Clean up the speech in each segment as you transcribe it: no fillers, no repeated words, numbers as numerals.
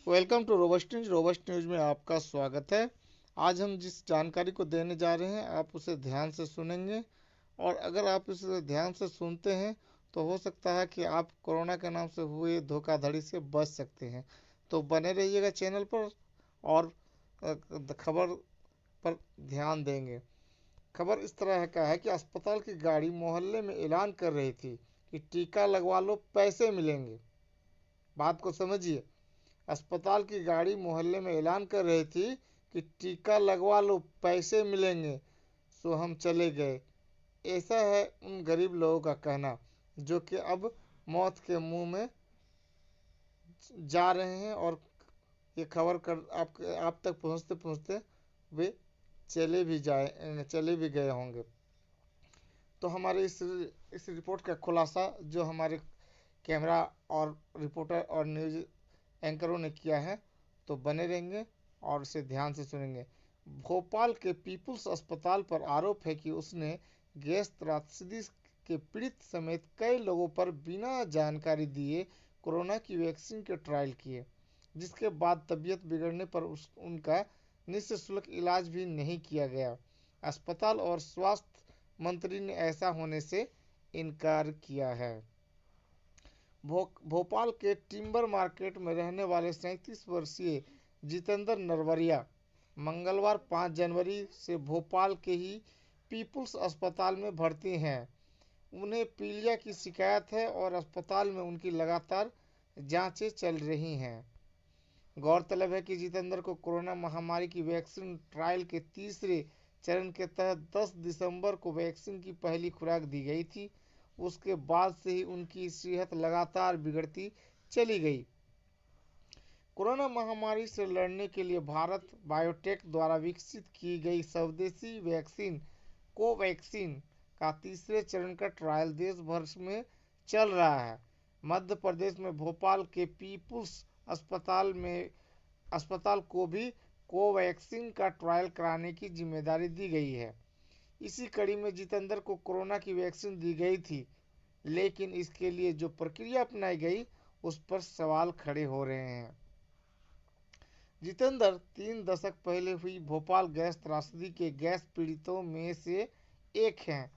Welcome to robust news में आपका स्वागत है। आज हम जिस जानकारी को देने जा रहे हैं आप उसे ध्यान से सुनेंगे, और अगर आप इसे ध्यान से सुनते हैं तो हो सकता है कि आप कोरोना के नाम से हुए धोखाधड़ी से बच सकते हैं। तो बने रहिएगा चैनल पर और खबर पर ध्यान देंगे। खबर इस तरह का है कि अस्पताल की गाड़ी मोहल्ले में ऐलान कर रही थी कि टीका लगवा लो, पैसे मिलेंगे। बात को समझिए। अस्पताल की गाड़ी मोहल्ले में ऐलान कर रही थी कि टीका लगवा लो, पैसे मिलेंगे। सो हम चले गए। ऐसा है उन गरीब लोगों का कहना जो कि अब मौत के मुंह में जा रहे हैं, और ये खबर कर आप तक पहुंचते पहुंचते वे चले भी गए होंगे। तो हमारे इस रिपोर्ट का खुलासा जो हमारे कैमरा और रिपोर्टर और न्यूज़ एंकरों ने किया है, तो बने रहेंगे और इसे ध्यान से सुनेंगे। भोपाल के पीपुल्स अस्पताल पर आरोप है कि उसने गैस त्रासदी के पीड़ित समेत कई लोगों पर बिना जानकारी दिए कोरोना की वैक्सीन के ट्रायल किए, जिसके बाद तबीयत बिगड़ने पर उनका निःशुल्क इलाज भी नहीं किया गया। अस्पताल और स्वास्थ्य मंत्री ने ऐसा होने से इनकार किया है। भोपाल के टिम्बर मार्केट में रहने वाले 37 वर्षीय जितेंद्र नरवरिया मंगलवार 5 जनवरी से भोपाल के ही पीपुल्स अस्पताल में भर्ती हैं। उन्हें पीलिया की शिकायत है और अस्पताल में उनकी लगातार जांचें चल रही हैं। गौरतलब है कि जितेंद्र को कोरोना महामारी की वैक्सीन ट्रायल के तीसरे चरण के तहत 10 दिसंबर को वैक्सीन की पहली खुराक दी गई थी। उसके बाद से ही उनकी सेहत लगातार बिगड़ती चली गई। कोरोना महामारी से लड़ने के लिए भारत बायोटेक द्वारा विकसित की गई स्वदेशी वैक्सीन कोवैक्सीन का तीसरे चरण का ट्रायल देश भर में चल रहा है। मध्य प्रदेश में भोपाल के पीपुल्स अस्पताल को भी कोवैक्सीन का ट्रायल कराने की जिम्मेदारी दी गई है। इसी कड़ी में जितेंद्र को कोरोना की वैक्सीन दी गई थी, लेकिन इसके लिए जो प्रक्रिया अपनाई गई उस पर सवाल खड़े हो रहे हैं। जितेंद्र 3 दशक पहले हुई भोपाल गैस त्रासदी के गैस पीड़ितों में से एक हैं,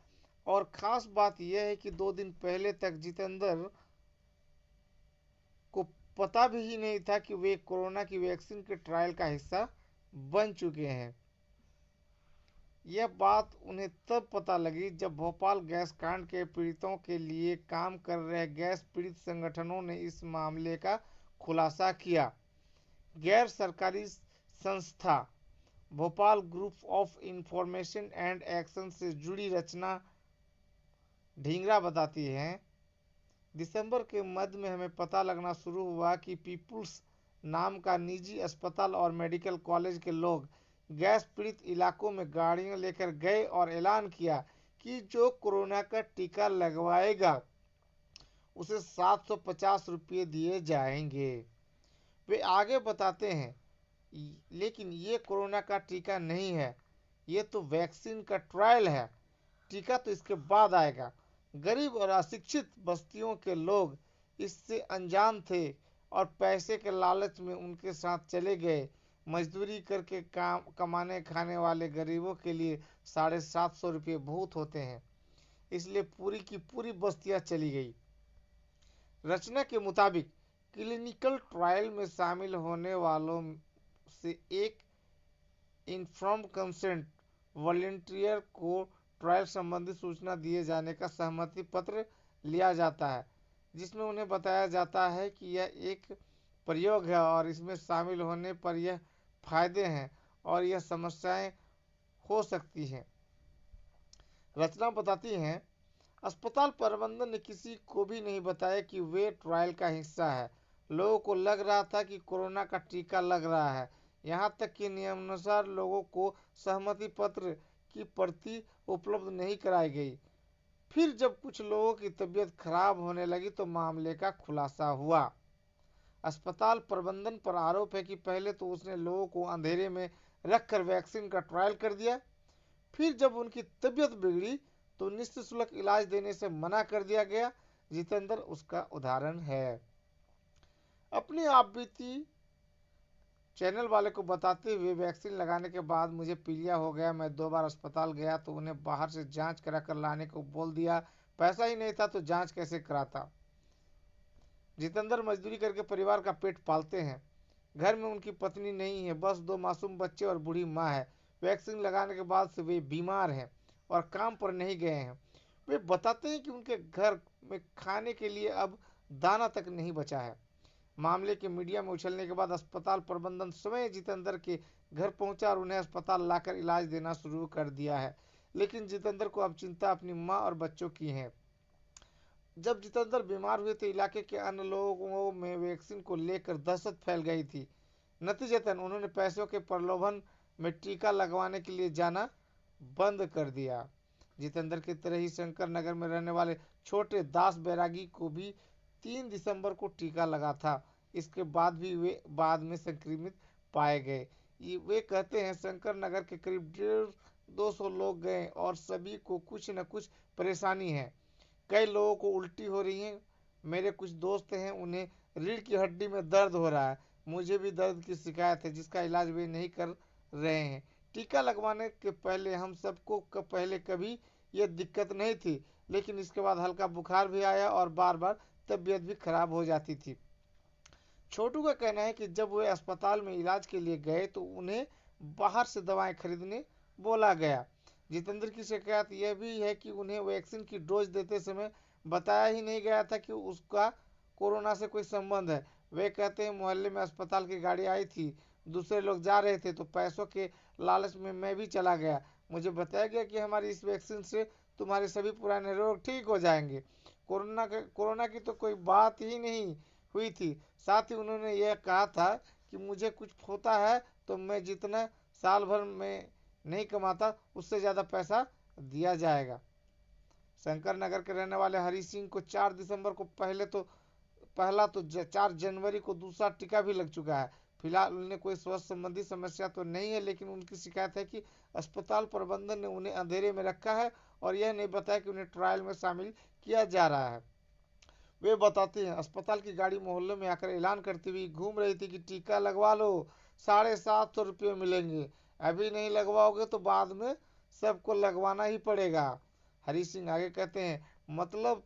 और खास बात यह है कि 2 दिन पहले तक जितेंद्र को पता भी ही नहीं था कि वे कोरोना की वैक्सीन के ट्रायल का हिस्सा बन चुके हैं। यह बात उन्हें तब पता लगी जब भोपाल गैस कांड के पीड़ितों के लिए काम कर रहे गैस पीड़ित संगठनों ने इस मामले का खुलासा किया। गैर सरकारी संस्था Bhopal group of information and action से जुड़ी रचना ढींगरा बताती है, दिसंबर के मध्य में हमें पता लगना शुरू हुआ कि पीपुल्स नाम का निजी अस्पताल और मेडिकल कॉलेज के लोग गैस पीड़ित इलाकों में गाड़ियां लेकर गए और ऐलान किया कि जो कोरोना का टीका लगवाएगा उसे 750 रुपये दिए जाएंगे। वे आगे बताते हैं, लेकिन ये कोरोना का टीका नहीं है, ये तो वैक्सीन का ट्रायल है। टीका तो इसके बाद आएगा। गरीब और अशिक्षित बस्तियों के लोग इससे अनजान थे और पैसे के लालच में उनके साथ चले गए। मजदूरी करके काम कमाने खाने वाले गरीबों के लिए 750 रुपये बहुत होते हैं, इसलिए पूरी की पूरी बस्तियां चली गई। रचना के मुताबिक क्लिनिकल ट्रायल में शामिल होने वालों से एक इन्फॉर्म्ड कंसेंट वॉलंटियर को ट्रायल संबंधी सूचना दिए जाने का सहमति पत्र लिया जाता है, जिसमें उन्हें बताया जाता है कि यह एक प्रयोग है और इसमें शामिल होने पर यह फायदे हैं और यह समस्याएं हो सकती हैं। रचना बताती हैं, अस्पताल प्रबंधन ने किसी को भी नहीं बताया कि वे ट्रायल का हिस्सा है। लोगों को लग रहा था कि कोरोना का टीका लग रहा है, यहाँ तक कि नियमानुसार लोगों को सहमति पत्र की प्रति उपलब्ध नहीं कराई गई। फिर जब कुछ लोगों की तबीयत खराब होने लगी तो मामले का खुलासा हुआ। अस्पताल प्रबंधन पर आरोप है कि पहले तो उसने लोगों को अंधेरे में रखकर वैक्सीन का ट्रायल कर दिया, फिर जब उनकी तबीयत बिगड़ी तो निःशुल्क इलाज देने से मना कर दिया गया। जितेंद्र उसका उदाहरण है। अपनी आप बीती चैनल वाले को बताते हुए, वैक्सीन लगाने के बाद मुझे पीलिया हो गया, मैं 2 बार अस्पताल गया तो उन्हें बाहर से जांच करा कर लाने को बोल दिया, पैसा ही नहीं था तो जांच कैसे कराता। जितेंद्र मजदूरी करके परिवार का पेट पालते हैं। घर में उनकी पत्नी नहीं है, बस 2 मासूम बच्चे और बूढ़ी माँ है। वैक्सीन लगाने के बाद से वे बीमार हैं और काम पर नहीं गए हैं। वे बताते हैं कि उनके घर में खाने के लिए अब दाना तक नहीं बचा है। मामले के मीडिया में उछलने के बाद अस्पताल प्रबंधन स्वयं जितेंद्र के घर पहुंचा और उन्हें अस्पताल लाकर इलाज देना शुरू कर दिया है। लेकिन जितेंद्र को अब चिंता अपनी मां और बच्चों की है। जब जितेंद्र बीमार हुए तो इलाके के अन्य लोगों में वैक्सीन को लेकर दहशत फैल गई थी। नतीजतन उन्होंने पैसों के प्रलोभन में टीका लगवाने के लिए जाना बंद कर दिया। जितेंद्र की तरह ही शंकर नगर में रहने वाले छोटे दास बैरागी को भी 3 दिसंबर को टीका लगा था। इसके बाद भी वे बाद में संक्रमित पाए गए। वे कहते हैं शंकर नगर के करीब 150-200 लोग गए और सभी को कुछ न कुछ परेशानी है। कई लोगों को उल्टी हो रही है। मेरे कुछ दोस्त हैं, उन्हें रीढ़ की हड्डी में दर्द हो रहा है। मुझे भी दर्द की शिकायत है जिसका इलाज वे नहीं कर रहे हैं। टीका लगवाने के पहले हम सबको पहले कभी यह दिक्कत नहीं थी, लेकिन इसके बाद हल्का बुखार भी आया और बार बार तबीयत भी खराब हो जाती थी। छोटू का कहना है कि जब वे अस्पताल में इलाज के लिए गए तो उन्हें बाहर से दवाएं खरीदने बोला गया। जितेंद्र की शिकायत यह भी है कि उन्हें वैक्सीन की डोज देते समय बताया ही नहीं गया था कि उसका कोरोना से कोई संबंध है। वे कहते हैं मोहल्ले में अस्पताल की गाड़ी आई थी, दूसरे लोग जा रहे थे तो पैसों के लालच में मैं भी चला गया। मुझे बताया गया कि हमारी इस वैक्सीन से तुम्हारे सभी पुराने रोग ठीक हो जाएंगे। कोरोना की तो कोई बात ही नहीं हुई थी। साथ ही उन्होंने यह कहा था कि मुझे कुछ होता है तो मैं जितना साल भर में नहीं कमाता उससे ज़्यादा पैसा दिया जाएगा। शंकर नगर के रहने वाले हरी सिंह को 4 दिसंबर को पहला तो 4 जनवरी को दूसरा टीका भी लग चुका है। फिलहाल उन्हें कोई स्वास्थ्य संबंधी समस्या तो नहीं है, लेकिन उनकी शिकायत है कि अस्पताल प्रबंधन ने उन्हें अंधेरे में रखा है और यह नहीं बताया कि उन्हें ट्रायल में शामिल किया जा रहा है। वे बताते हैं अस्पताल की गाड़ी मोहल्ले में आकर ऐलान करती हुई घूम रही थी कि टीका लगवा लो, 750 रुपये मिलेंगे, अभी नहीं लगवाओगे तो बाद में सबको लगवाना ही पड़ेगा। हरी सिंह आगे कहते हैं, मतलब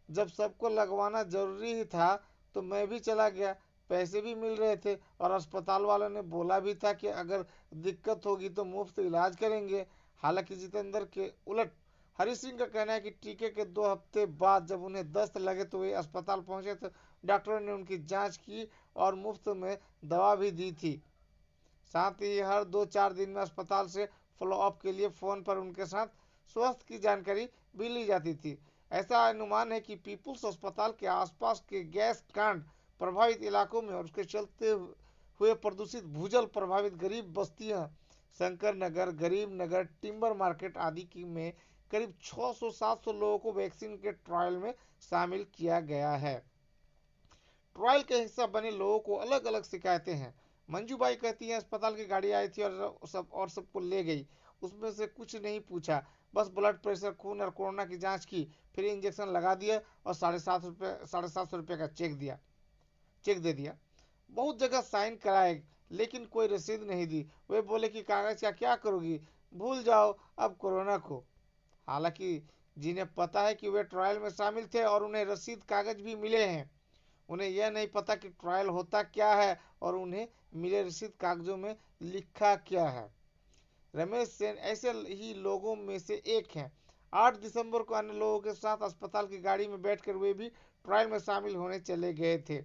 जब सबको लगवाना जरूरी ही था तो मैं भी चला गया, पैसे भी मिल रहे थे और अस्पताल वालों ने बोला भी था कि अगर दिक्कत होगी तो मुफ्त इलाज करेंगे। हालांकि जितेंद्र के उलट हरी सिंह का कहना है कि टीके के 2 हफ्ते बाद जब उन्हें दस्त लगे तो वे अस्पताल पहुंचे तो डॉक्टरों ने उनकी जांच की और मुफ्त में दवा भी दी थी। साथ ही हर 2-4 दिन में अस्पताल से फॉलोअप के लिए फोन पर उनके साथ स्वास्थ्य की जानकारी भी ली जाती थी। ऐसा अनुमान है कि पीपुल्स अस्पताल के आसपास के गैस कांड प्रभावित इलाकों में और उसके चलते हुए प्रदूषित भूजल प्रभावित गरीब बस्तियां शंकर नगर, गरीब नगर, टिम्बर मार्केट आदि की में करीब 600-700 लोगों को वैक्सीन के ट्रायल में शामिल किया गया है। ट्रायल के हिस्सा बने लोगों को अलग अलग शिकायतें हैं। मंजूबाई कहती है अस्पताल की गाड़ी आई थी और सबको ले गई, उसमें से कुछ नहीं पूछा, बस ब्लड प्रेशर, खून और कोरोना की जांच की, फिर इंजेक्शन लगा दिया और 750 रुपये का चेक दे दिया। बहुत जगह साइन कराए लेकिन कोई रसीद नहीं दी। वे बोले कि कागज का क्या करोगी, भूल जाओ अब कोरोना को। हालांकि जिन्हें पता है कि वे ट्रायल में शामिल थे और उन्हें रसीद कागज भी मिले हैं, उन्हें यह नहीं पता कि ट्रायल होता क्या है और उन्हें मिले रसीद कागजों में लिखा क्या है। रमेश सेन ऐसे ही लोगों में से एक हैं। 8 दिसंबर को अन्य लोगों के साथ अस्पताल की गाड़ी में बैठकर वे भी ट्रायल में शामिल होने चले गए थे।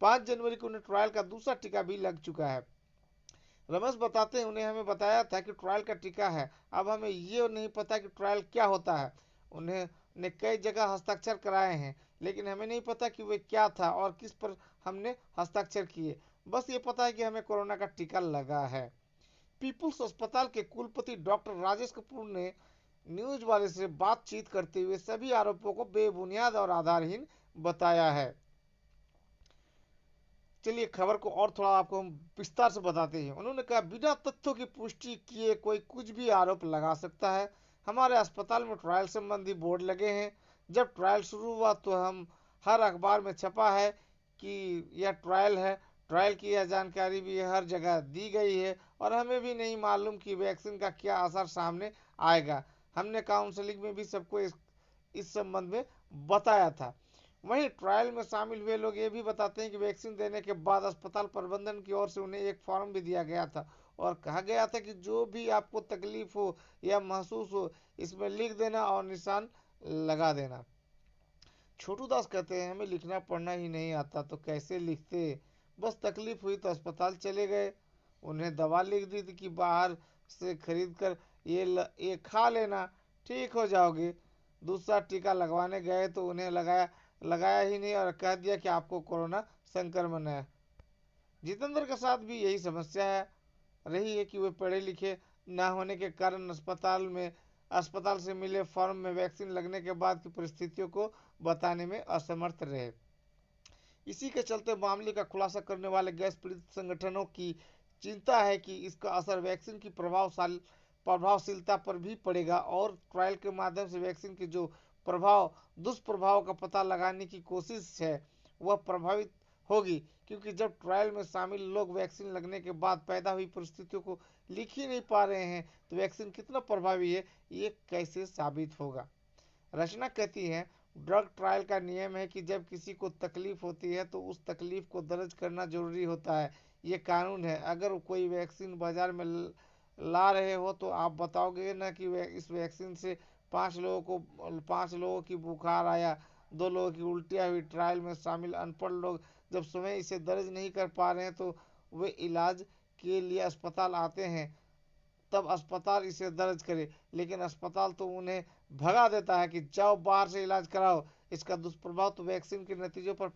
5 जनवरी को उन्हें ट्रायल का दूसरा टीका भी लग चुका है। रमेश बताते हैं, उन्हें हमें बताया था कि ट्रायल का टीका है, अब हमें ये नहीं पता कि ट्रायल क्या होता है। उन्हें कई जगह हस्ताक्षर कराए हैं, लेकिन हमें नहीं पता कि वे क्या था और किस पर हमने हस्ताक्षर किए। बस ये पता है कि हमें कोरोना का टीका लगा है। पीपुल्स अस्पताल के कुलपति डॉक्टर राजेश कपूर ने न्यूज वाले से बातचीत करते हुए सभी आरोपों को बेबुनियाद और आधारहीन बताया है। चलिए खबर को और थोड़ा आपको हम विस्तार से बताते हैं। उन्होंने कहा, बिना तथ्यों की पुष्टि किए कोई कुछ भी आरोप लगा सकता है। हमारे अस्पताल में ट्रायल संबंधी बोर्ड लगे हैं। जब ट्रायल शुरू हुआ तो हम हर अखबार में छपा है कि यह ट्रायल है। ट्रायल की यह जानकारी भी हर जगह दी गई है और हमें भी नहीं मालूम कि वैक्सीन का क्या असर सामने आएगा। हमने काउंसलिंग में भी सबको इस संबंध में बताया था। वहीं ट्रायल में शामिल हुए लोग ये भी बताते हैं कि वैक्सीन देने के बाद अस्पताल प्रबंधन की ओर से उन्हें एक फॉर्म भी दिया गया था और कहा गया था कि जो भी आपको तकलीफ हो या महसूस हो, इसमें लिख देना और निशान लगा देना। छोटू दास कहते हैं, हमें लिखना पढ़ना ही नहीं आता तो कैसे लिखते। बस तकलीफ हुई तो अस्पताल चले गए, उन्हें दवा लिख दी थी कि बाहर से खरीद कर ये खा लेना, ठीक हो जाओगे। दूसरा टीका लगवाने गए तो उन्हें लगाया लगाया ही नहीं और कह दिया कि आपको कोरोना संक्रमण है। जितेंद्र के साथ भी यही समस्या है रही है कि वे पढ़े लिखे न होने के कारण अस्पताल से मिले फॉर्म में वैक्सीन लगने के बाद की परिस्थितियों को बताने में असमर्थ रहे। इसी के चलते मामले का खुलासा करने वाले गैस पीड़ित संगठनों की चिंता है कि इसका असर वैक्सीन की प्रभावशीलता पर भी पड़ेगा और ट्रायल के माध्यम से वैक्सीन के जो दुष्प्रभाव का पता लगाने की कोशिश है वह प्रभावित होगी, क्योंकि जब ट्रायल में शामिल लोग वैक्सीन लगने के बाद पैदा हुई परिस्थितियों को लिख ही नहीं पा रहे हैं तो वैक्सीन कितना प्रभावी है ये कैसे साबित होगा। रचना कहती है, ड्रग ट्रायल का नियम है कि जब किसी को तकलीफ होती है तो उस तकलीफ को दर्ज करना जरूरी होता है। ये कानून है। अगर कोई वैक्सीन बाजार में ला रहे हो तो आप बताओगे ना कि इस वैक्सीन से 5 लोगों की बुखार आया, 2 लोगों की उल्टियाँ हुई। ट्रायल में शामिल अनपढ़ लोग जब स्वयं इसे दर्ज नहीं कर पा रहे हैं तो वे इलाज के लिए अस्पताल आते हैं, तब अस्पताल इसे दर्ज करे, लेकिन अस्पताल तो उन्हें भगा देता है कि जाओ बाहर से इलाज कराओ। इसका दुष्प्रभाव तो वैक्सीन के नतीजों पर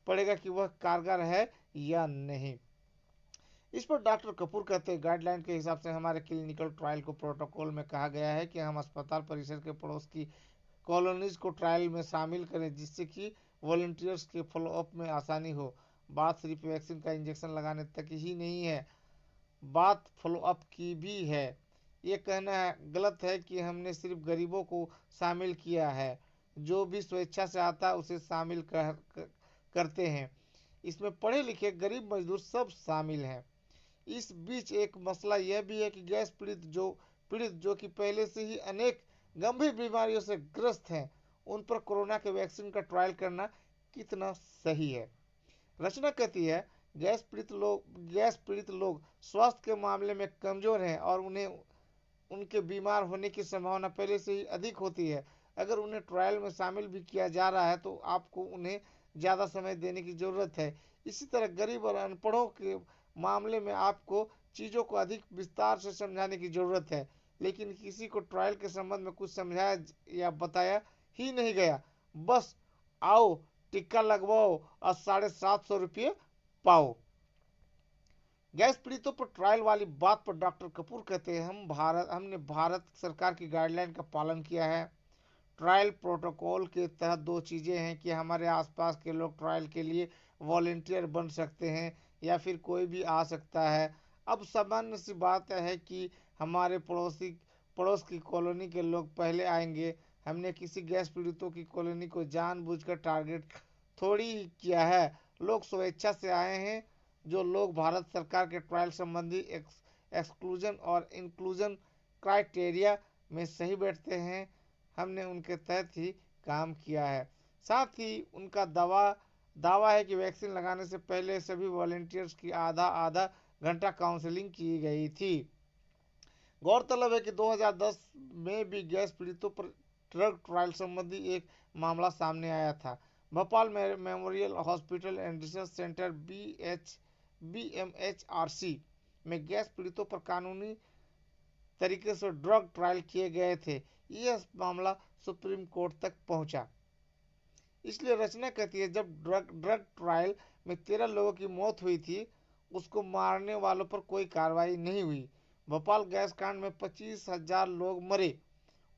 पड़ेगा कि वह कारगर है या नहीं। इस पर डॉक्टर कपूर कहते हैं, गाइडलाइन के हिसाब से हमारे क्लिनिकल ट्रायल को प्रोटोकॉल में कहा गया है कि हम अस्पताल परिसर के पड़ोस की कॉलोनीज को ट्रायल में शामिल करें जिससे कि वॉलंटियर्स के फॉलोअप में आसानी हो। बात सिर्फ वैक्सीन का इंजेक्शन लगाने तक ही नहीं है, बात फॉलोअप की भी है। ये कहना गलत है कि हमने सिर्फ गरीबों को शामिल किया है, जो भी स्वेच्छा से आता है उसे शामिल करते हैं। इसमें पढ़े लिखे गरीब मजदूर सब शामिल हैं। इस बीच एक मसला यह भी है कि गैस पीड़ित जो कि पहले से ही अनेक गंभीर बीमारियों से ग्रस्त हैं, उन पर कोरोना के वैक्सीन का ट्रायल करना कितना सही है। रचना कहती है, गैस पीड़ित लोग स्वास्थ्य के मामले में कमजोर हैं और उनके बीमार होने की संभावना पहले से ही अधिक होती है। अगर उन्हें ट्रायल में शामिल भी किया जा रहा है तो आपको उन्हें ज़्यादा समय देने की ज़रूरत है। इसी तरह गरीब और अनपढ़ों के मामले में आपको चीज़ों को अधिक विस्तार से समझाने की ज़रूरत है, लेकिन किसी को ट्रायल के संबंध में कुछ समझाया या बताया ही नहीं गया। बस आओ टिक्का लगवाओ और 750 रुपये पाओ। गैस पीड़ितों पर ट्रायल वाली बात पर डॉक्टर कपूर कहते हैं, हमने भारत सरकार की गाइडलाइन का पालन किया है। ट्रायल प्रोटोकॉल के तहत 2 चीज़ें हैं कि हमारे आसपास के लोग ट्रायल के लिए वॉलेंटियर बन सकते हैं या फिर कोई भी आ सकता है। अब सामान्य सी बात है कि हमारे पड़ोस की कॉलोनी के लोग पहले आएंगे। हमने किसी गैस पीड़ितों की कॉलोनी को जानबूझकर टारगेट थोड़ी ही किया है। लोग स्वेच्छा से आए हैं। जो लोग भारत सरकार के ट्रायल संबंधी एक्सक्लूजन और इंक्लूजन क्राइटेरिया में सही बैठते हैं, हमने उनके तहत ही काम किया है। साथ ही उनका दावा है कि वैक्सीन लगाने से पहले सभी वॉलंटियर्स की आधा आधा घंटा काउंसलिंग की गई थी। गौरतलब है कि 2010 में भी गैस पीड़ितों पर ड्रग ट्रायल संबंधी एक मामला सामने आया था। Bhopal memorial hospital and research centre BMHRC में गैस पीड़ितों पर कानूनी तरीके से ड्रग ट्रायल किए गए थे। यह मामला सुप्रीम कोर्ट तक पहुंचा। इसलिए रचना कहती है, जब ड्रग ट्रायल में 13 लोगों की मौत हुई थी, उसको मारने वालों पर कोई कार्रवाई नहीं हुई। भोपाल गैस कांड में 25,000 लोग मरे,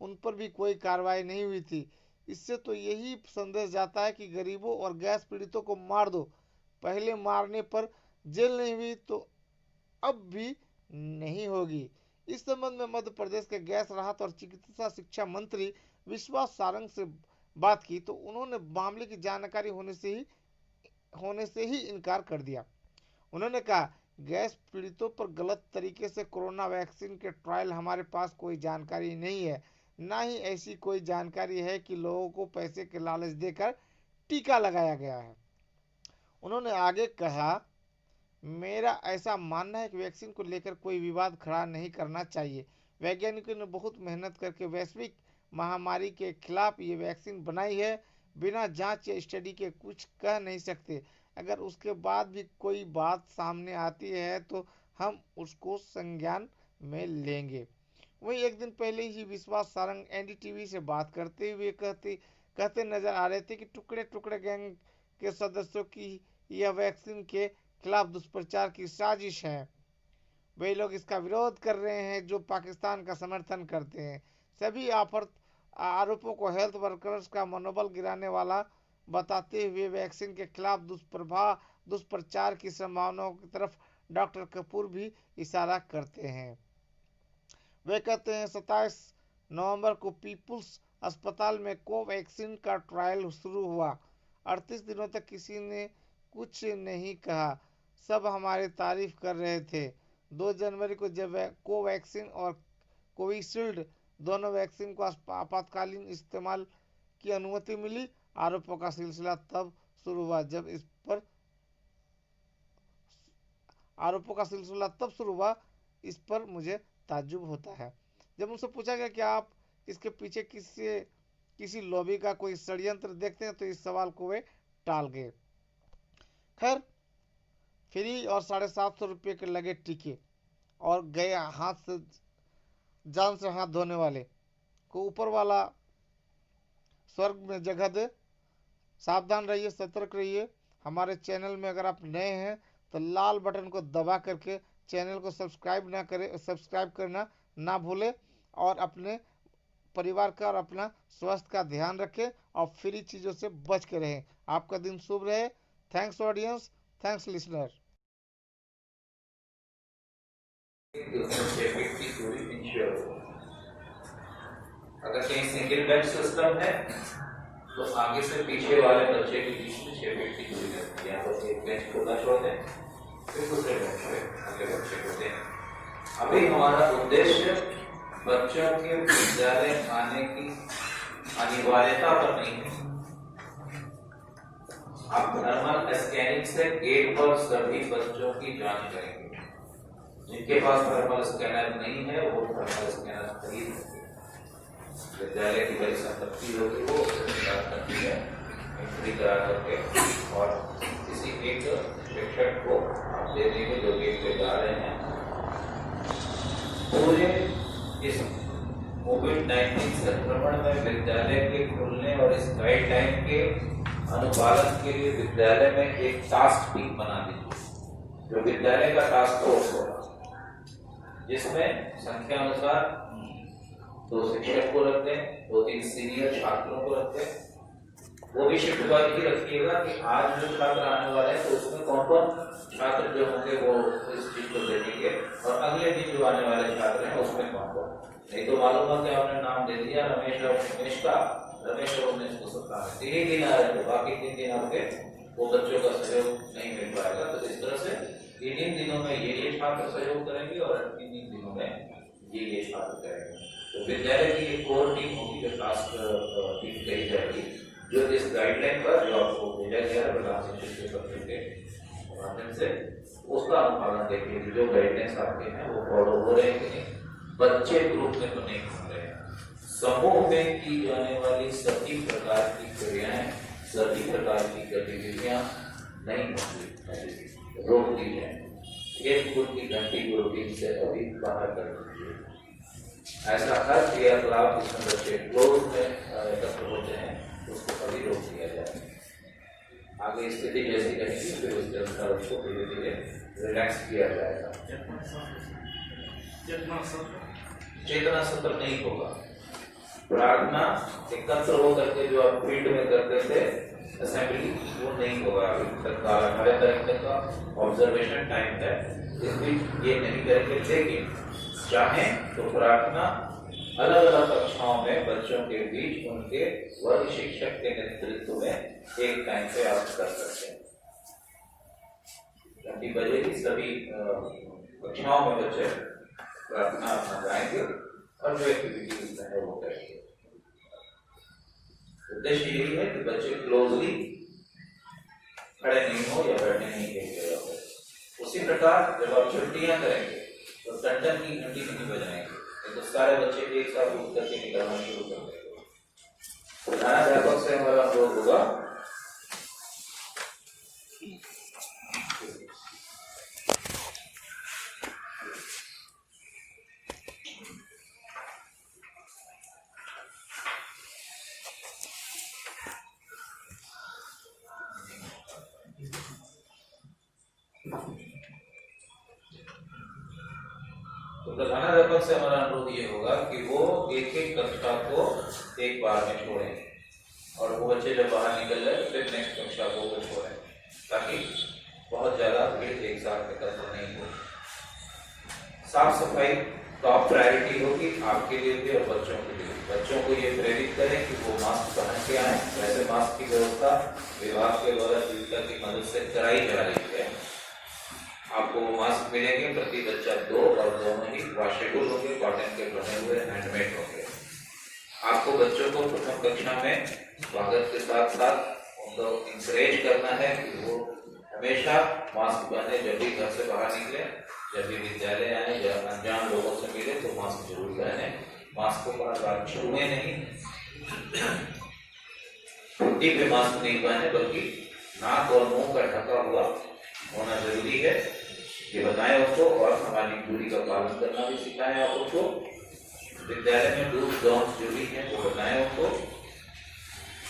उन पर भी कोई कार्रवाई नहीं हुई थी। इससे तो यही संदेश जाता है कि गरीबों और गैस पीड़ितों को मार दो। पहले मारने पर जेल नहीं हुई तो अब भी नहीं होगी। इस संबंध में मध्य प्रदेश के गैस राहत और चिकित्सा शिक्षा मंत्री विश्वास सारंग से बात की तो उन्होंने मामले की जानकारी होने से ही इनकार कर दिया। उन्होंने कहा, गैस पीड़ितों पर गलत तरीके से कोरोना वैक्सीन के ट्रायल हमारे पास कोई जानकारी नहीं है, ना ही ऐसी कोई जानकारी है कि लोगों को पैसे के लालच देकर टीका लगाया गया है। उन्होंने आगे कहा, मेरा ऐसा मानना है कि वैक्सीन को लेकर कोई विवाद खड़ा नहीं करना चाहिए। वैज्ञानिकों ने बहुत मेहनत करके वैश्विक महामारी के खिलाफ ये वैक्सीन बनाई है। बिना जांच या स्टडी के कुछ कह नहीं सकते। अगर उसके बाद भी कोई बात सामने आती है तो हम उसको संज्ञान में लेंगे। वहीं एक दिन पहले ही विश्वास सारंग एनडीटीवी से बात करते हुए कहते नजर आ रहे थे कि टुकड़े टुकड़े गैंग के सदस्यों की यह वैक्सीन के खिलाफ दुष्प्रचार की साजिश है। वे लोग इसका विरोध कर रहे हैं जो पाकिस्तान का समर्थन करते हैं। सभी आरोपों को हेल्थ वर्कर्स का मनोबल गिराने वाला बताते हुए वैक्सीन के खिलाफ दुष्प्रचार की संभावनाओं की तरफ डॉक्टर कपूर भी इशारा करते हैं। वे कहते हैं, 27 नवंबर को पीपुल्स अस्पताल में कोवैक्सीन का ट्रायल शुरू हुआ। 38 दिनों तक किसी ने कुछ नहीं कहा, सब हमारी तारीफ कर रहे थे। 2 जनवरी को जब कोवैक्सीन और कोविशील्ड दोनों वैक्सीन को आपातकालीन इस्तेमाल की अनुमति मिली, आरोपों का सिलसिला तब शुरू हुआ। इस पर मुझे ताज्जुब होता है। जब उनसे पूछा गया कि आप इसके पीछे किसी लॉबी का कोई षड्यंत्र देखते हैं तो इस सवाल को वे टाल गए। खैर, फ्री और 750 रुपये के लगे टीके और गए जान से हाथ धोने वाले को ऊपर वाला स्वर्ग में जगह दे। सावधान रहिए, सतर्क रहिए। हमारे चैनल में अगर आप नए हैं तो लाल बटन को दबा करके चैनल को सब्सक्राइब करना ना भूलें और अपने परिवार का और अपना स्वास्थ्य का ध्यान रखें और फ्री चीज़ों से बच के रहें। आपका दिन शुभ रहे। Thanks audience, thanks listener. अगर कहीं सिंगल बेड सिस्टम है तो आगे से पीछे वाले बच्चे के बीच में 6 फीट की दूरी रहती है। यहाँ पर एक बेंच खुला छोड़ दें, फिर दूसरे बेंच पे अगले बच्चे को दें। अभी हमारा उद्देश्य बच्चों के विद्यालय आने की अनिवार्यता पर नहीं है। आप थर्मल स्कैनिंग से गेट पर सभी बच्चों की जांच करेंगे। जिनके पास थर्मल स्कैनर नहीं है वो थर्मल स्कैनर खरीद सकते। विद्यालय की बड़ी संपत्ति होगी वो करती है एंट्री करा करके और किसी एक शिक्षक को दे देंगे जो गेट पे जा रहे हैं। पूरे इस कोविड-19 संक्रमण में विद्यालय के खुलने और इस गाइडलाइन के अनुपालन के लिए विद्यालय में एक टास्क टीम बना दीजिए जो विद्यालय का टास्क फोर्स होगा, जिसमें संख्या अनुसार 2 शिक्षक को रखते हैं, 2-3 सीनियर छात्रों को रखते हैं। वो भी शिफ्ट वाइज ही रखिएगा कि आज जो छात्र आने वाले हैं तो उसमें कौन कौन छात्र जो होंगे वो इस चीज को देखेंगे और अगले दिन जो आने वाले छात्र हैं उसमें कौन कौन। नहीं तो मालूम है कि आपने नाम दे दिया रमेश और उमेश का, रमेश और उमेश को सत्ता है 3 ही दिन आ रहे थे, बाकी 3 दिन आपके वो बच्चों का सहयोग नहीं मिल पाएगा। तो इस तरह से 3 दिनों में ये छात्र सहयोग करेंगे और 3 दिनों में ये छात्र करेंगे। तो विद्यालय की एक कोर टीम होगी जो टास्क टीम कही जाएगी, जो इस गाइडलाइन पर जो आपको भेजा गया है प्रधान शिक्षक के माध्यम से उसका अनुपालन देखेगी। जो गाइडलाइंस आपके हैं वो फॉलो हो रहे हैं कि नहीं, बच्चे ग्रुप में तो नहीं घूम रहे हैं। समूह में की जाने वाली सभी प्रकार की क्रियाएं, सभी प्रकार की गतिविधियां नहीं होंगी, रोक दी जाए। एक खुद की घंटी को रूटीन से अभी बाहर कर दीजिए। ऐसा हर क्रियाकलाप जिसमें बच्चे क्लोज में एकत्र होते हैं उसको कभी रोक दिया जाए। आगे स्थिति जैसी रहेगी फिर उसके अनुसार उसको धीरे धीरे रिलैक्स किया जाएगा। चेतना सत्र नहीं होगा। प्रार्थना एकत्र होकर के जो आप फील्ड में करते थे असेंबली वो नहीं होगा। अभी तक 12 तारीख का ऑब्जर्वेशन टाइम है, इस बीच ये नहीं करेंगे। लेकिन चाहें तो प्रार्थना अलग अलग कक्षाओं में बच्चों के बीच उनके वर्ग शिक्षक के नेतृत्व में एक टाइम पे आप कर सकते हैं। घंटी बजेगी, सभी कक्षाओं में बच्चे प्रार्थना अपना गाएंगे और जो एक्टिविटीज है वो करेंगे। उद्देश्य यही है कि बच्चे क्लोजली खड़े नहीं हो या बैठे नहीं एक जगह पर। उसी प्रकार जब आप छुट्टियां करेंगे तो टन की घंटी नहीं बजाएंगे, तो सारे बच्चे एक साथ उठ करके निकलना शुरू कर देंगे। प्रधानाध्यापक से हमारा अनुरोध होगा प्रधानाध्यापक से हमारा अनुरोध ये होगा कि वो एक एक कक्षा को एक बार में छोड़ें और वो बच्चे जब बाहर निकल जाए तो फिर नेक्स्ट कक्षा को वो छोड़ें, ताकि बहुत ज्यादा भीड़ एक साथ एकत्र नहीं हो। साफ सफाई टॉप प्रायोरिटी होगी आपके लिए भी और बच्चों के लिए। बच्चों को ये प्रेरित करें कि वो मास्क पहन के आए। वैसे मास्क की व्यवस्था विभाग के द्वारा जीविका की मदद से कराई जा रही है। आपको मास्क मिलेंगे, प्रति बच्चा 2 और दोनों ही वॉशेबल होंगे, कॉटन के बने हुए, हैंडमेड होंगे। आपको बच्चों को प्रथम कक्षा में स्वागत के साथ साथ उनको इंकरेज करना है कि वो हमेशा मास्क पहने। जब भी घर से बाहर निकले, जब भी विद्यालय आए या अनजान लोगों से मिले तो मास्क जरूर पहने। मास्क को बार-बार छूए नहीं, छुट्टी पे मास्क नहीं पहने, बल्कि नाक और मुंह का ढका हुआ होना जरूरी है, ये बताएं उसको। और सामाजिक दूरी का पालन करना भी सिखाएं आप उसको। विद्यालय में डूज डॉन्स जो भी हैं वो बताएं उनको।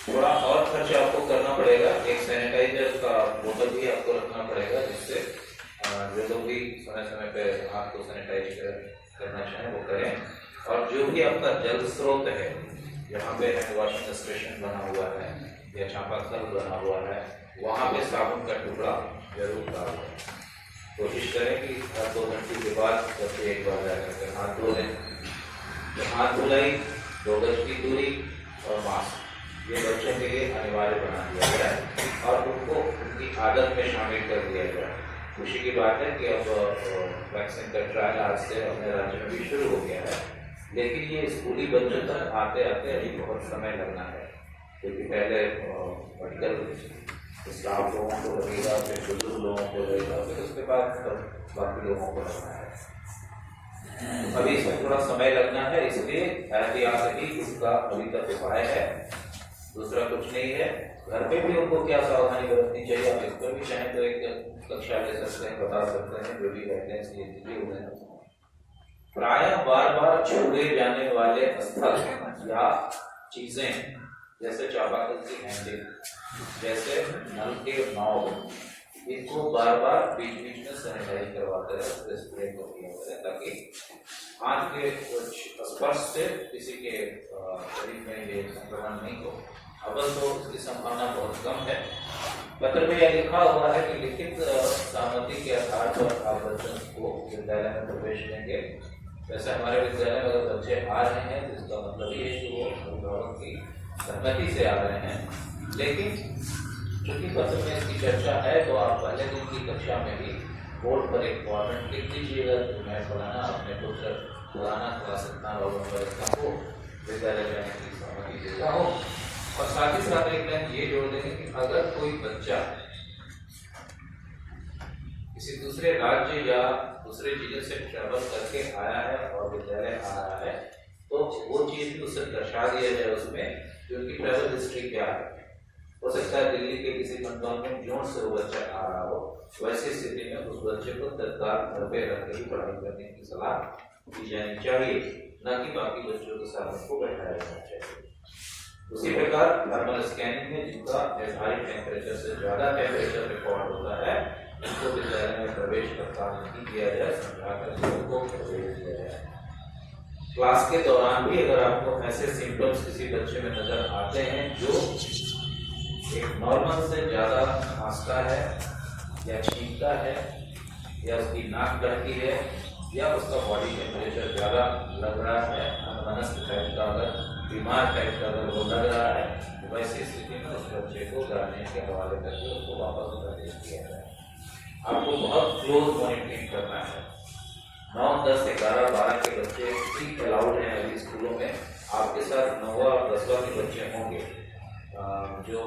थोड़ा और खर्च आपको करना पड़ेगा, एक सैनिटाइजर का बोतल भी आपको रखना पड़ेगा, जिससे जो लोग भी समय समय पे हाथ को सैनिटाइज करना चाहें वो करें। और जो भी आपका जल स्रोत है, जहाँ पे हैंड वॉशिंग स्टेशन बना हुआ है या चापाकल बना हुआ है, वहाँ पे साबुन का टुकड़ा जरूर डालें। कोशिश करें कि हर 2 घंटे के बाद बच्चे एक बार जाकर हाथ धो लें। तो हाथ धुलाई, 2 गज की दूरी और मास्क, ये बच्चों के लिए अनिवार्य बना दिया गया है और उनको उनकी आदत में शामिल कर दिया गया है। खुशी की बात है कि अब वैक्सीन का ट्रायल आज से अपने राज्य में भी शुरू हो गया है, लेकिन ये स्कूली बच्चों तक आते आते अभी बहुत समय लगना है, क्योंकि पहले मेडिकल स्टाफ लोगों को लगेगा, फिर बुजुर्ग लोगों को लगेगा, फिर उसके बाद बाकी लोगों को लगना है। अभी इसमें थोड़ा समय लगना है, इसलिए एहतियात ही उसका अभी तक उपाय है, दूसरा कुछ नहीं है। घर पे भी उनको क्या सावधानी बरतनी चाहिए, आप इस पर भी चाहें तो एक कक्षा ले सकते हैं, बता सकते हैं, जो भी गाइडलाइंस दिए हुए हैं। प्रायः बार बार छुए जाने वाले स्थल या चीजें, जैसे चापाकल की हैंडल, जैसे नल के नॉब, इनको बार बार बीच बीच में सैनिटाइज करवाते रहे, स्प्रे करते, ताकि हाथ के कुछ स्पर्श से किसी के शरीर में ये संक्रमण नहीं हो। अवल तो इसकी संभावना बहुत कम है। पत्र में यह लिखा हुआ है कि लिखित सहमति के आधार पर आप बच्चों को विद्यालय में प्रवेश देंगे। वैसे हमारे विद्यालय में अगर बच्चे आ रहे हैं तो इसका मतलब ये है कि वो अभिभावक की सहमति से आ रहे हैं, लेकिन चूंकि पत्र में इसकी चर्चा है तो आप पहले दिन की कक्षा में भी बोर्ड पर एक वारंट लिख दीजिएगा कि मैं फलाना अपने पुत्र फलाना क्लास इतना को विद्यालय जाने की सहमति देता हूँ। और साथ ही साथ एक लाइन ये जोड़ देंगे कि अगर कोई बच्चा किसी दूसरे राज्य या दूसरे जिले से ट्रैवल करके आया है और विद्यालय आ रहा है, तो वो चीज भी उसे दर्शा दिया जाए उसमें कि उनकी ट्रैवल हिस्ट्री क्या है। हो सकता है दिल्ली के किसी कंटोनमेंट जोन से वो बच्चा आ रहा हो, वैसी स्थिति में उस बच्चे को तत्काल घर पे रख के ही पढ़ाई करने की सलाह दी जानी चाहिए, न कि बाकी बच्चों के साथ उसको बैठाया जाना चाहिए। उसी प्रकार थर्मल स्कैनिंग में जिनका निर्धारित टेम्परेचर से ज्यादा टेम्परेचर रिकॉर्ड होता है, उनको विद्यालय में प्रवेश तत्काल नहीं किया जाए, समझाकर उनको प्रवेश दिया जाए। क्लास के दौरान भी अगर आपको ऐसे सिम्टम्स किसी बच्चे में नजर आते हैं जो एक नॉर्मल से ज्यादा खांसता है या छींकता है या उसकी नाक बहती है या उसका बॉडी टेम्परेचर ज्यादा लग रहा है, अनमनस्क टाइप का अगर बीमार टाइप का अगर वो लग रहा है, तो वैसी स्थिति में उस बच्चे को गार्जियन के हवाले करके उसको वापस प्रवेश किया जाए। आपको बहुत क्लोज मॉनिटरिंग करना है। 9, 10, 11, 12 के बच्चे ठीक अलाउड हैं अभी स्कूलों में। आपके साथ 9वां और 10वां के बच्चे होंगे। जो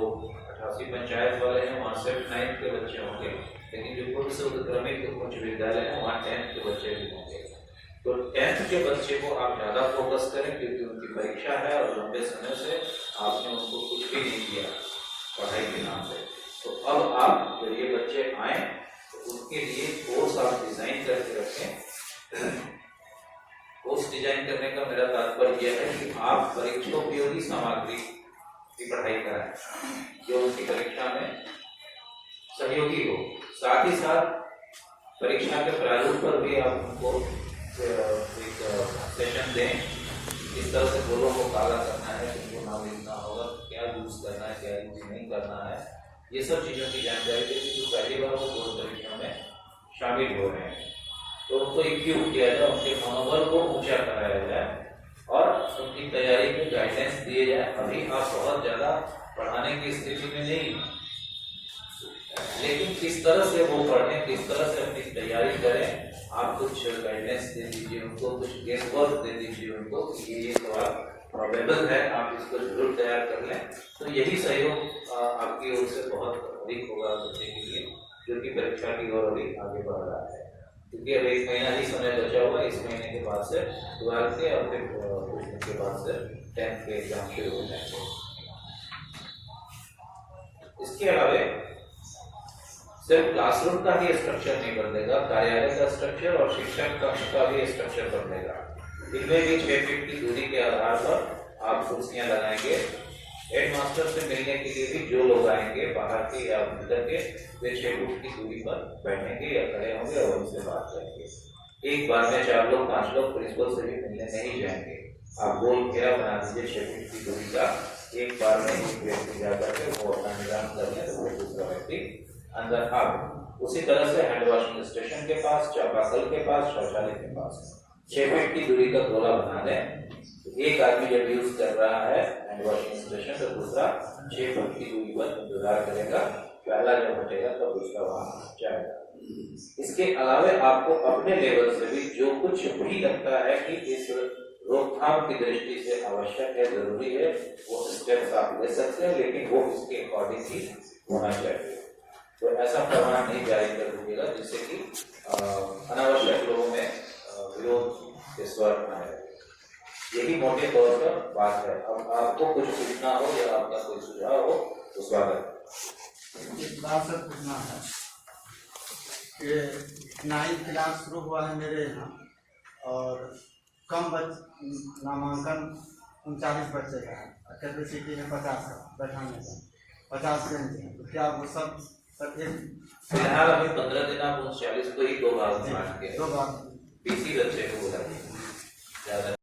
88 पंचायत वाले हैं वहाँ सिर्फ 9th के बच्चे होंगे, लेकिन जो पूर्व से उत्क्रमित उच्च विद्यालय है वहाँ 10th के बच्चे भी होंगे। तो 10th के बच्चे को आप ज़्यादा फोकस करें, क्योंकि उनकी परीक्षा है और लंबे समय से आपने उनको कुछ भी नहीं किया पढ़ाई के नाम से। तो अब आप जब ये बच्चे आए तो उनके लिए कोर्स आप डिजाइन करके रखें। कोर्स डिजाइन करने का मेरा तात्पर्य यह है कि आप परीक्षोपयोगी सामग्री की पढ़ाई कराएं जो उनकी परीक्षा में सहयोगी हो। साथ ही साथ परीक्षा के प्रारूप पर भी आप उनको एक सेशन दें, किस तरह से गोलों को काला करना है, किनको नाम लिखना होगा, क्या यूज करना है, क्या यूज नहीं करना है, ये सब चीज़ों की जानकारी देगी जो पहली बार वो बोर्ड परीक्षा में शामिल हो रहे हैं। तो उनको इक्विप किया जाए, उनके मनोबल को ऊंचा कराया जाए और उनकी तैयारी में गाइडेंस दिए जाए। अभी आप बहुत ज़्यादा पढ़ाने की स्थिति में नहीं, लेकिन किस तरह से वो पढ़ें, किस तरह से अपनी तैयारी करें, आप कुछ गाइडेंस दे दीजिए उनको, कुछ गेस वर्क दे दीजिए उनको कि ये सवाल प्रोबेबल है, आप इसको जरूर तैयार कर लें। तो यही सहयोग आपकी ओर से बहुत अधिक होगा बच्चे के लिए, जो कि परीक्षा की ओर अभी आगे बढ़ रहा है। क्योंकि अब 1 महीना ही समय बचा हुआ, इस महीने के बाद से 12 के और फिर कुछ दिन के बाद से 10th के एग्जाम शुरू हो जाएंगे। इसके अलावा सिर्फ क्लासरूम का ही स्ट्रक्चर नहीं बदलेगा, कार्यालय का स्ट्रक्चर और शिक्षक कक्ष का भी स्ट्रक्चर बदलेगा। इनमें भी 6 फीट की दूरी के आधार पर आप कुर्सियां लगाएंगे। हेडमास्टर से मिलने के लिए भी जो लोग आएंगे बाहर के या भीतर के, वे 6 फीट की दूरी पर बैठेंगे या खड़े होंगे और उनसे बात करेंगे। एक बार में 4 लोग 5 लोग प्रिंसिपल से भी मिलने नहीं जाएंगे। आप गोल घेरा बना दीजिए 6 फीट की दूरी का, एक बार में एक व्यक्ति जाकर के वो अपना निदान कर ले तो दूसरा व्यक्ति अंदर आ। उसी तरह से हैंड वॉशिंग स्टेशन के पास, चापाकल के पास, शौचालय के पास 6 फीट की दूरी का गोला बना दें। एक आदमी जब यूज कर रहा है हैंड वॉशिंग स्टेशन तो दूसरा 6 फीट की दूरी पर इंतजार करेगा, पहला जब हटेगा तो दूसरा वहां जाएगा। इसके अलावा आपको अपने लेवल से भी जो कुछ भी लगता है कि इस रोकथाम की दृष्टि से आवश्यक है, जरूरी है, वो स्टेप्स आप ले सकते हैं, लेकिन वो इसके अकॉर्डिंग ही होना चाहिए। तो ऐसा फरमान नहीं जारी कर दीजिएगा जिससे कि अनावश्यक लोगों में विरोध के स्वर आए। यही मोटे तौर पर बात है। अब आपको कुछ पूछना हो या आपका कोई सुझाव हो तो स्वागत। इस बात से पूछना है कि 9th क्लास शुरू हुआ है मेरे यहाँ और कम नामांकन 39 बच्चे का है, कैपेसिटी में 50 है, बैठाने का 50 बेंच है। तो क्या वो सब फिलहाल अभी 15 दिन आप 39 को ही 2 भाग में बांट के 2 भाग पीसी बच्चे को बुलाइए, ज्यादा